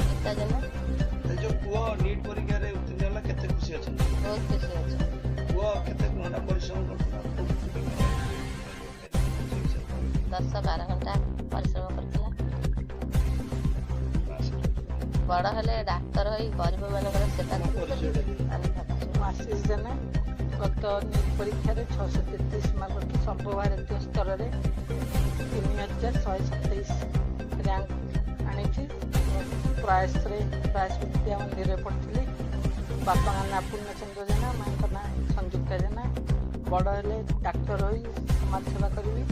संगीता जेना जो पुआ नीट परीक्षा रे उत्तीर्ण होला केते खुशी अछि बहुत खुशी अच्छा पुआ केते घंटा परिश्रम करथला 10-12 घंटा परिश्रम करथिला बड़ हेले डाक्तर होई गरीब मानकर सेवा ମୁଁ ଆଶିଷ ଜେନା ଗତ ନିଟ୍ ପରୀକ୍ଷାରେ 633 ମାର୍କ ସର୍ବଭାରତୀୟ ସ୍ତରରେ 3127 ର୍ୟାଙ୍କ ଆଣିଛି। ପ୍ରୟାସରେ ପ୍ରୟାସ ବିଦ୍ୟା ମନ୍ଦିରରେ ପଢ଼ିଥିଲି। ବାପାଙ୍କ ନାଁ ପୂର୍ଣ୍ଣଚନ୍ଦ୍ର ଜେନା, ମାଙ୍କ ନାଁ ସଂଯୁକ୍ତା ଜେନା। ବଡ଼ ହେଲେ ଡାକ୍ତର ହୋଇ ସମାଜ ସେବା କରିବି।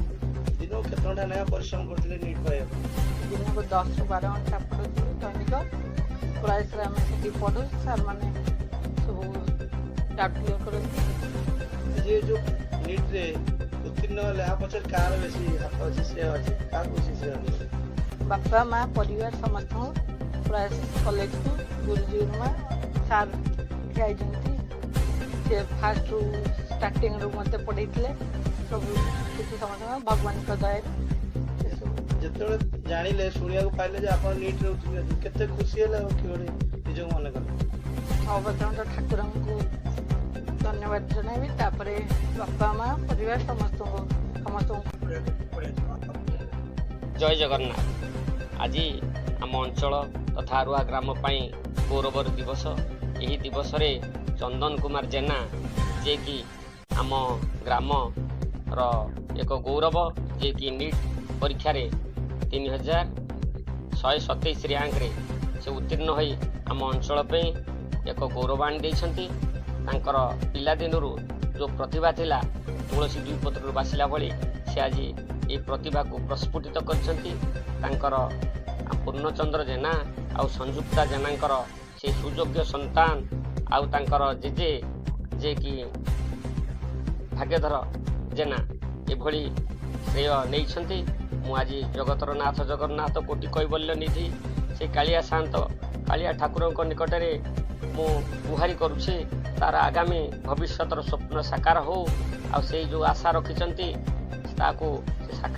ଦିନକୁ କେତେ ଘଣ୍ଟା ଲେଖା ପରିଶ୍ରମ କରିଥିଲେ नीट ପାଇବା ଦିନକୁ 10-12 ଘଣ୍ଟା ପଢ଼ୁଥିଲି ଦୈନିକ। ପ୍ରୟାସରେ ଆମେ ସେଠି ପଢ଼ୁ, ସାର୍ମାନେ ସବୁ डाउट क्लियर करती। ये जो नीट रे उत्तीर्ण होला आ पछर कार बेसी हाथ अछि से अछि कार खुशी से अछि बापा माँ परिवार समस्त प्रयास कॉलेज को गुरुजी माँ सार ठिया से फास्ट स्टार्टिंग रू मत पढ़े सब किसी समस्त भगवान दया ଯେତେବେଳେ ଜାଣିଲେ ଶୁଣିବାକୁ ପାଇଲେ ଯେ ଆପଣ नीट ରେ उत्तीर्ण କେତେ खुशी ହେଲା କି ଗୋଟେ ନିଜ ମନେ କଲେ अवतरण ठाकुर को धन्यवाद जनाबी तापर बापा माँ परिवार समस्त जय जगन्नाथ। आज आम अंचल तथा आरुआ ग्राम पाई गौरवर दिवस। यही दिवस रे चंदन कुमार जेना जे कि आम ग्राम रो एक गौरव जे कि नीट परीक्षा रे 3127 रैंक रे से उत्तीर्ण होई आम अंचल पे एक गौरव आनी देइछंती। तांकर पिला दिनरू जो प्रतिभा थिला तुलसी दुई पत्रु बासिला भली से आज ये प्रतिभा को प्रस्फुटित करछंती। तांकर पूर्णचंद्र जेना आउ संयुक्ता जेनांकर से सुयोग्य संतान आउ तांकर जेजे जे कि भाग्यधर जेना एभली श्रेय नेइछंती। मु आज जगतर नाथ जगन्नाथ कोटि कैबल्य निधि से कालिया शांत कालिया ठाकुरଙ୍କ निकटरे मु गुहारी करुछे तार आगामी भविष्यतर स्वप्न साकार हो आ से जो आशा रखिचंती ताको साकार